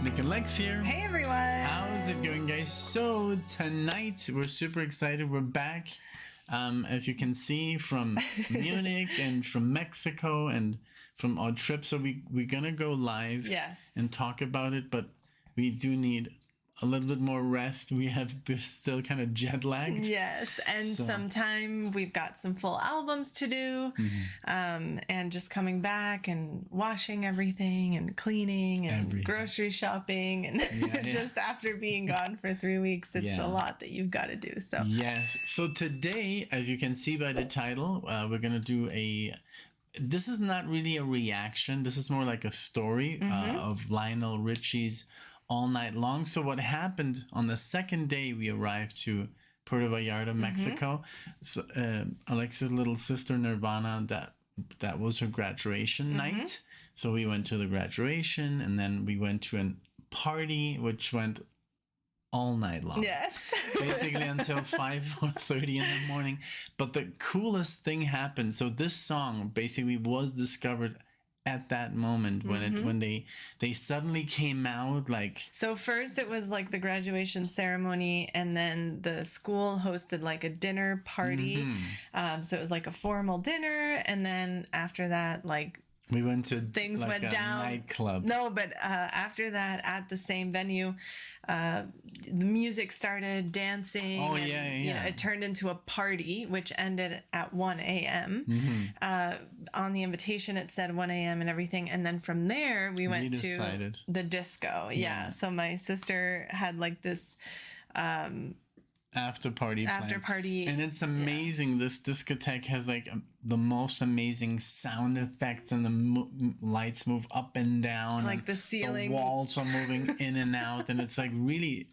NicknLex here. Hey everyone! How's it going, guys? So tonight we're super excited. We're back, as you can see, from Munich and from Mexico and from our trip. So we're gonna go live, Yes, and talk about it, but we do need a little bit more rest. We're still kind of jet lagged. yes, and sometime we've got some full albums to do, and just coming back and washing everything and cleaning and grocery shopping and just after being gone for 3 weeks, it's a lot that you've got to do. So yes. So today, as you can see by the title, we're gonna do this is not really a reaction. This is more like a story of Lionel Richie's All Night Long. So what happened on the second day we arrived to Puerto Vallarta, Mexico. So Alexa's little sister Nirvana, that was her graduation night. So we went to the graduation, and then we went to a party which went all night long. Yes. Basically until 5:30 in the morning. But the coolest thing happened. So this song basically was discovered at that moment when they suddenly came out, like, so first it was like the graduation ceremony, and then the school hosted like a dinner party. So it was like a formal dinner, and then after that, like, we went to things like went down. Nightclub. No, but after that, at the same venue, the music started, dancing. Oh, and, yeah. it turned into a party, which ended at 1 a.m. On the invitation, it said 1 a.m. and everything. And then from there, we went to the disco. Yeah. So my sister had like this after party, and it's amazing. This discotheque has like the most amazing sound effects, and the lights move up and down, like the ceiling, the walls are moving in and out, and it's like really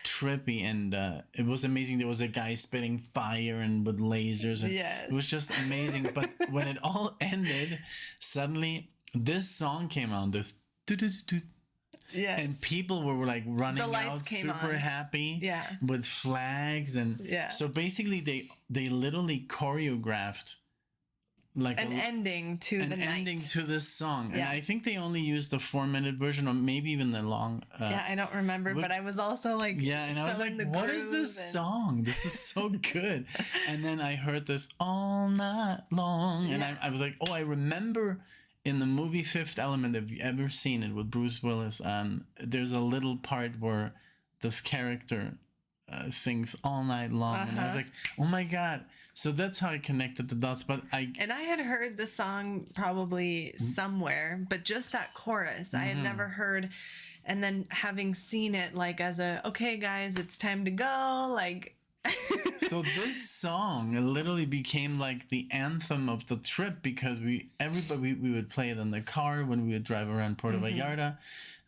trippy, and it was amazing. There was a guy spitting fire and with lasers, and it was just amazing. But when it all ended, suddenly this song came on, this yes. And people were like running out, super happy, with flags, and so basically they literally choreographed like an ending to the night. Ending to this song, and I think they only used the 4-minute version, or maybe even the long. I don't remember, but I was also like, and I was like, what is this song? This is so good. And then I heard this All Night Long, and I was like, oh, I remember. In the movie Fifth Element, if you've ever seen it with Bruce Willis, there's a little part where this character sings All Night Long, and I was like, oh my God. So that's how I connected the dots. But I had heard the song probably somewhere, but just that chorus I had never heard. And then having seen it like as okay guys, it's time to go, like. So this song literally became like the anthem of the trip, because we would play it in the car when we would drive around Puerto Vallarta.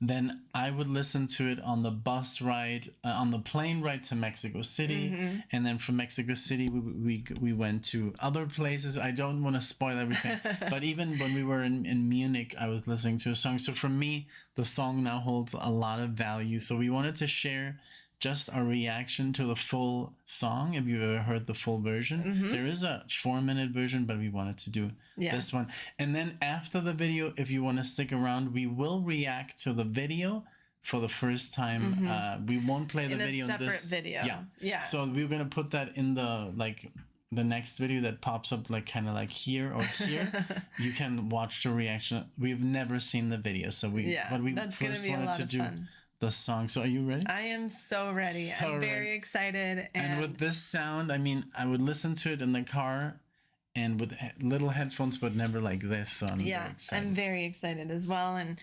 Then I would listen to it on the bus ride, on the plane ride to Mexico City, and then from Mexico City we went to other places. I don't want to spoil everything, but even when we were in Munich, I was listening to a song. So for me, the song now holds a lot of value. So we wanted to share just our reaction to the full song. If you've ever heard the full version, there is a 4-minute version, but we wanted to do this one. And then after the video, if you want to stick around, we will react to the video for the first time. We won't play the video in a separate video. Yeah. So we're gonna put that in the next video that pops up, like kind of like here or here. You can watch the reaction. We've never seen the video, so that's first wanted to do fun. The song. So are you ready? I am so ready. I'm very excited. And with this sound, I mean, I would listen to it in the car and with little headphones, but never like this. So I'm very excited as well. And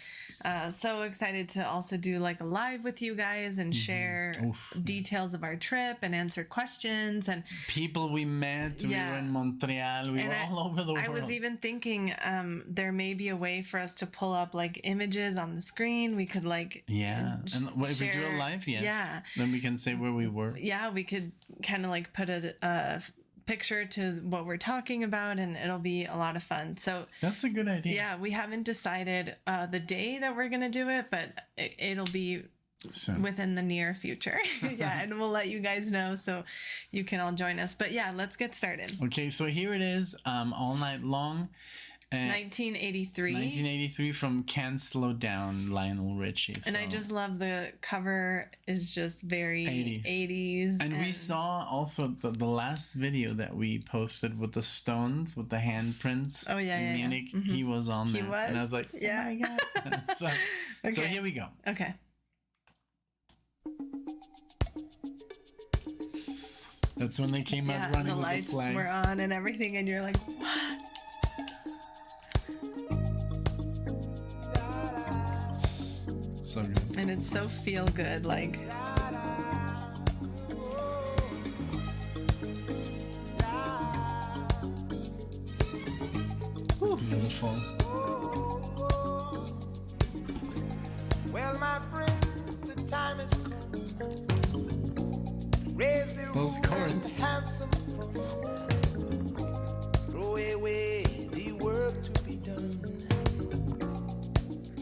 so excited to also do like a live with you guys and share details of our trip and answer questions and people we met. We were in Montreal. We were all over the world. I was even thinking there may be a way for us to pull up like images on the screen. We could like and if we do a live, then we can say where we were. Yeah, we could kind of like put a picture to what we're talking about, and it'll be a lot of fun. So that's a good idea. Yeah, we haven't decided the day that we're gonna do it, but it'll be within the near future. And we'll let you guys know so you can all join us. But let's get started. Okay, so here it is, All Night Long. 1983. 1983 from Can't Slow Down, Lionel Richie. And I just love the cover is just very 80s. And we saw also the last video that we posted with the Stones, with the handprints in Munich. Mm-hmm. He was on there. He was? And I was like, oh my God. So here we go. Okay. That's when they came out running with the flags. The lights were on and everything, and you're like, what? So good. And it's so feel good, like. Ooh, beautiful. Well, my friends, the time is come. Raise the Those chords. Have some fun. Throw away the work to be done.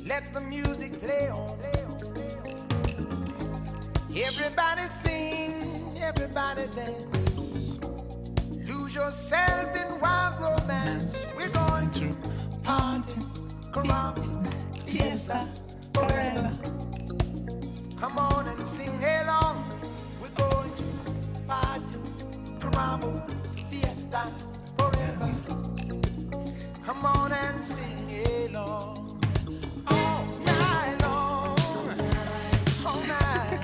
Let the music play on. Everybody sing, everybody dance. Lose yourself in wild romance. We're going to party, caramba, fiesta, forever. Come on and sing along. We're going to party, caramba, fiesta, forever. Come on and sing along. All night long. All night.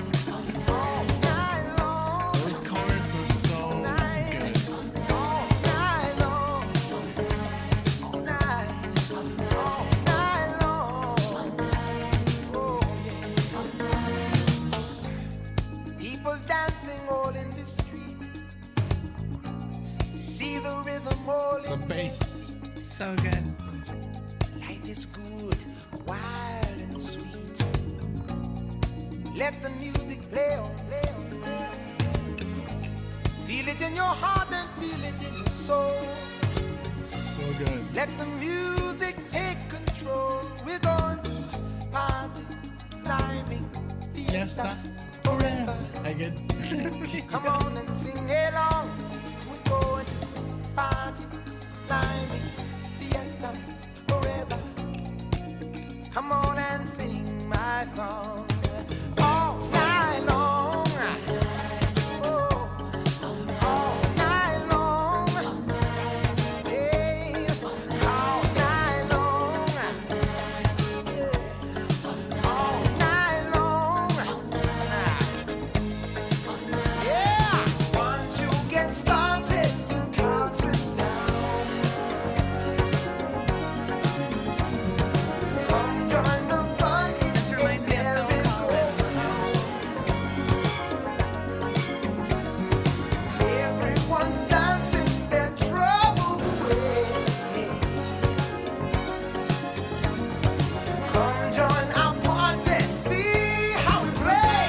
All night long. Those chords are so good. All night long. All night. All night long. Oh, yeah. People dancing all in the street. See the rhythm all The in bass. So good. Life is good, wild and sweet. Let the music play on, play on, play on. Feel it in your heart and feel it in your soul. So good. Let the music take control. We're going to party, climbing, fiesta, forever. I get. Come on and sing along. We're going to party, climbing, fiesta, forever. Come on and sing my song all night long. Oh, all night long. Yes, all night long. Yeah, all night long. Yeah, once you get started, you can't sit down. Come join the fun, it's a Reminds me of Phil merry-go-round. Everyone's dancing their troubles away. Come join our party, see how we play.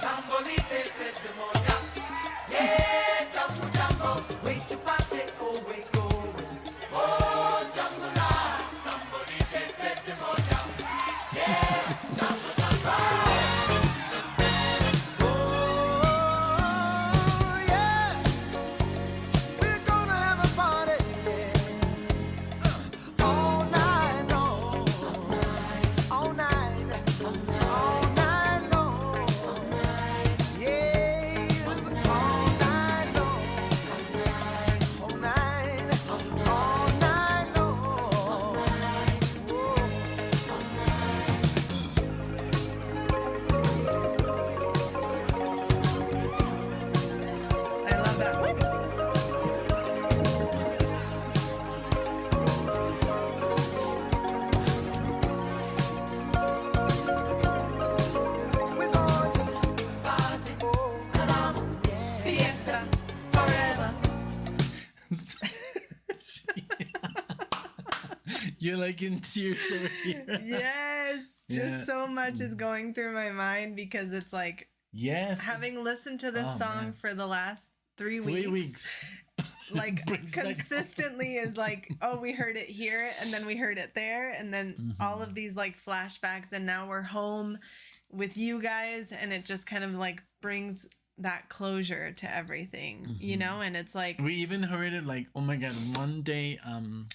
Tambolite said the moja. Yeah, jambo jambo. Wait to party, oh we going. Oh, jambo la. Tambolite said the moja. Yeah, jambo jambo. Oh, yeah. We're gonna have a party, yeah. All night long. All night. All night long. Yes, all night long. All night. All night long. Whoa. I love that one. We're going to party, oh, caramba, yeah. Fiesta, forever. You're like in tears over here. Yes. Yeah. Just so much is going through my mind because it's like Yes. having listened to this Oh, song man. for the last 3 3 weeks. weeks. like Brings back home. consistently is like, oh, we heard it here and then we heard it there, and then all of these like flashbacks, and now we're home with you guys, and it just kind of like brings that closure to everything, you know. And it's like, we even heard it like, oh my god, one day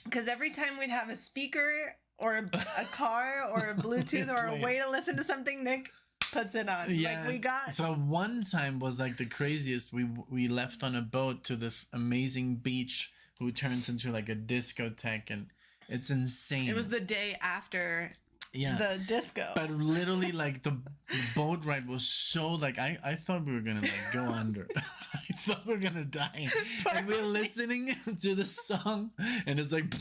because every time we'd have a speaker or a car or a Bluetooth or a way to listen to something, Nick puts it on. yeah, Like we got. so one time was like the craziest. We left on a boat to this amazing beach who turns into like a discotheque, and it's insane. It was the day after the disco. But literally, like, the boat ride was so, like, I thought we were gonna, like, go under. I thought we were gonna die. And we're listening to the song, and it's like,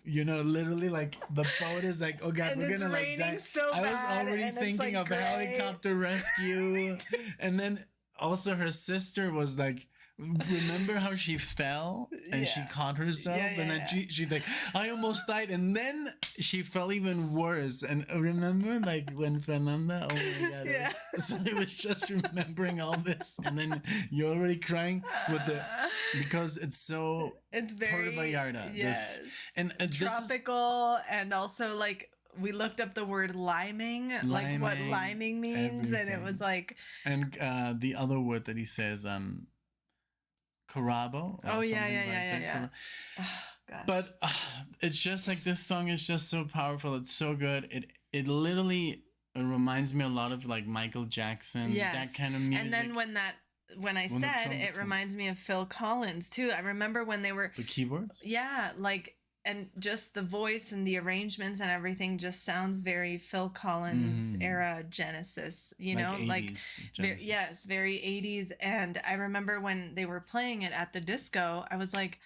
you know, literally, like, the boat is like, oh god, and we're gonna, like, die. So I was bad, already and thinking like of a helicopter rescue. And then also her sister was like, remember how she fell and she caught herself, and then she's like, I almost died, and then she fell even worse. And remember, like, when Fernanda, oh my god, so I was just remembering all this, and then you're already crying with because it's very Puerto Vallarta, and tropical, and also like we looked up the word liming, like what liming means, everything. And it was like, and the other word that he says, Carabo. Oh yeah. Oh, gosh. But it's just like, this song is just so powerful. It's so good. It literally reminds me a lot of like Michael Jackson, that kind of music. And then when I said it reminds me of Phil Collins too. I remember when they were the keyboards. Yeah, like, and just the voice and the arrangements and everything just sounds very Phil Collins era Genesis, you know, like very 80s. And I remember when they were playing it at the disco, I was like,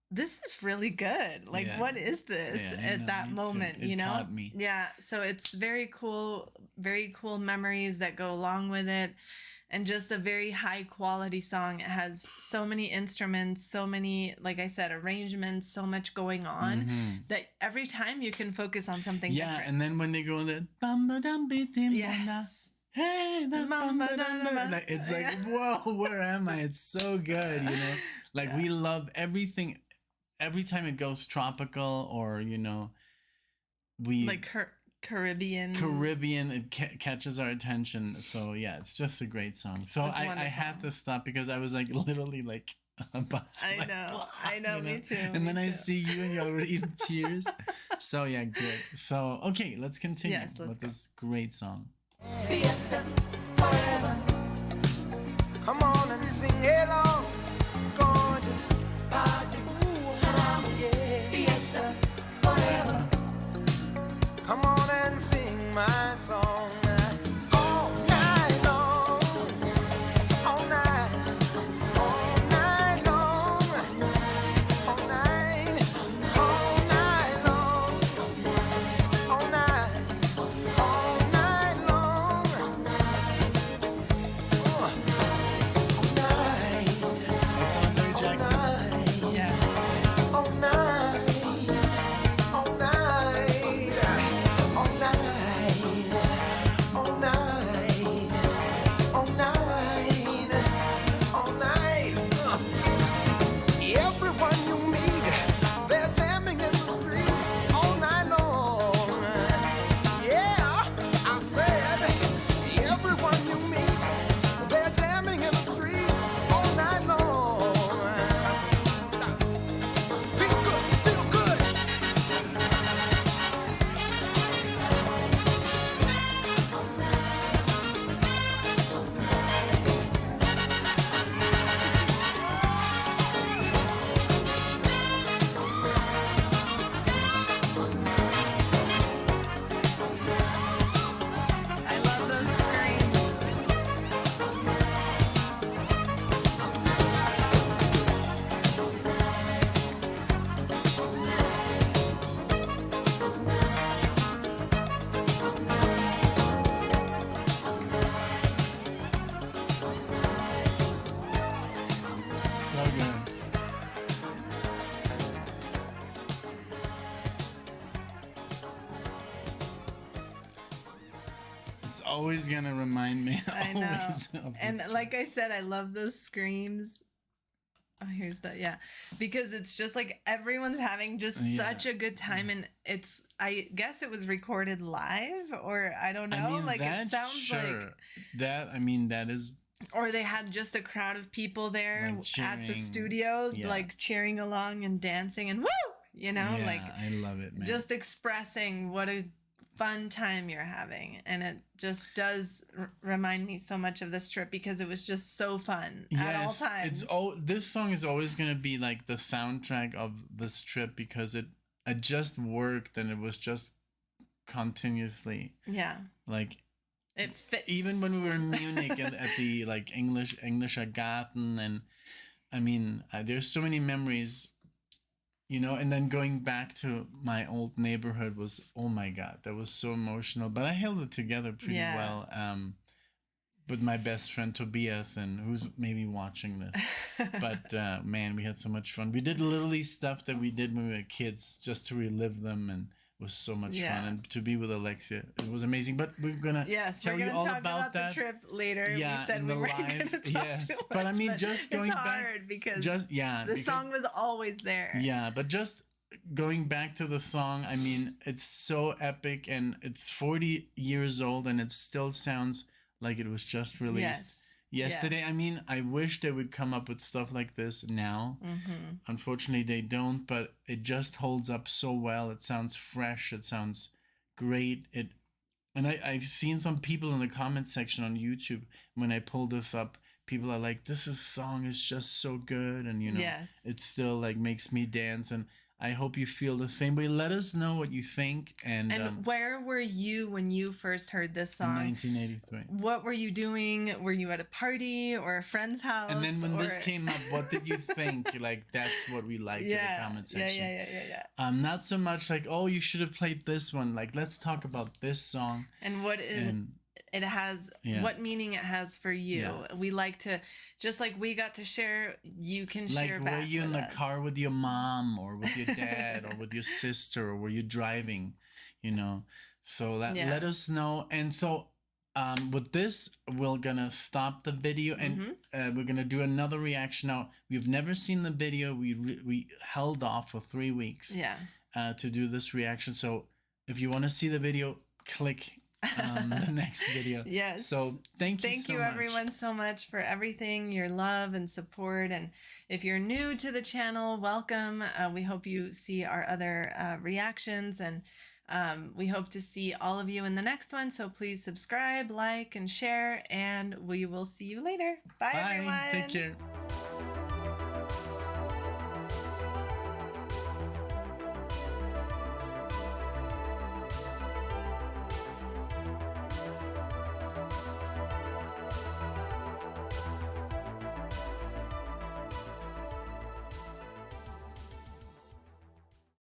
this is really good. Like, what is this at that moment, you know? Taught me. Yeah. So it's very cool memories that go along with it. And just a very high quality song. It has so many instruments, so many, like I said, arrangements, so much going on that every time you can focus on something different. And then when they go in the hey, it's like, whoa, where am I? It's so good, you know? Like, we love everything. Every time it goes tropical, or, you know, we... like Caribbean, it catches our attention. So yeah, it's just a great song. So I had to stop because I was like, literally like about to, I know, you know? Me too. And then I see you and you're already in tears. So yeah, good. So okay, let's continue with this great song. Fiesta forever. Come on and sing along. Gorgeous party. Fiesta forever. Come on and sing my song all night long, all night, all night long, all night, all night long, all night, all night long, all night. That sounds very Jackson. Yeah. All night, all night. Always gonna remind me. I know. And like I said, I love those screams. Oh, here's the, yeah. Because it's just like everyone's having just such a good time. And I guess it was recorded live, or I don't know. I mean, like, it sounds like. That is. Or they had just a crowd of people there Like at the studio, yeah. like cheering along and dancing and woo! You know, Yeah, like. I love it, man. Just expressing what a fun time you're having, and it just does remind me so much of this trip because it was just so fun at all times. This song is always gonna be like the soundtrack of this trip because it just worked and it was just continuously like it fits. Even when we were in Munich at the like Englischer Garten, and I mean there's so many memories. You know, and then going back to my old neighborhood was, oh my God, that was so emotional. But I held it together pretty well with my best friend Tobias, and who's maybe watching this. But man, we had so much fun. We did literally stuff that we did when we were kids just to relive them, and it was so much fun. And to be with Alexia, it was amazing. But we're gonna tell you all about that. The trip later. Yeah, we said in we the weren't live. gonna talk Yes, too much, but I mean, just going it's back, hard because the song was always there. Yeah, but just going back to the song, I mean, it's so epic, and it's 40 years old, and it still sounds like it was just released yesterday. I mean, I wish they would come up with stuff like this now. Unfortunately, they don't, but it just holds up so well. It sounds fresh. It sounds great. And I've seen some people in the comment section on YouTube when I pull this up. People are like, song is just so good, and you know, it still like makes me dance, and I hope you feel the same way. Let us know what you think. And where were you when you first heard this song? 1983. What were you doing? Were you at a party or a friend's house? And then when this came up, what did you think? Like, that's what we like in the comment section. Yeah. Not so much like, oh, you should have played this one. Like, let's talk about this song. And what it has, what meaning it has for you. We like to, just like we got to share, you can share back. Like, were you in the car with your mom or with your dad or with your sister, or were you driving, you know? So let us know. And so with this, we're gonna stop the video, and we're gonna do another reaction. Now, we've never seen the video. We held off for 3 weeks to do this reaction. So if you want to see the video, click the next video. Yes. So thank you so much. Everyone so much for everything, your love and support. And if you're new to the channel, welcome. We hope you see our other reactions, and we hope to see all of you in the next one. So please subscribe, like, and share, and we will see you later. Bye everyone. Take care.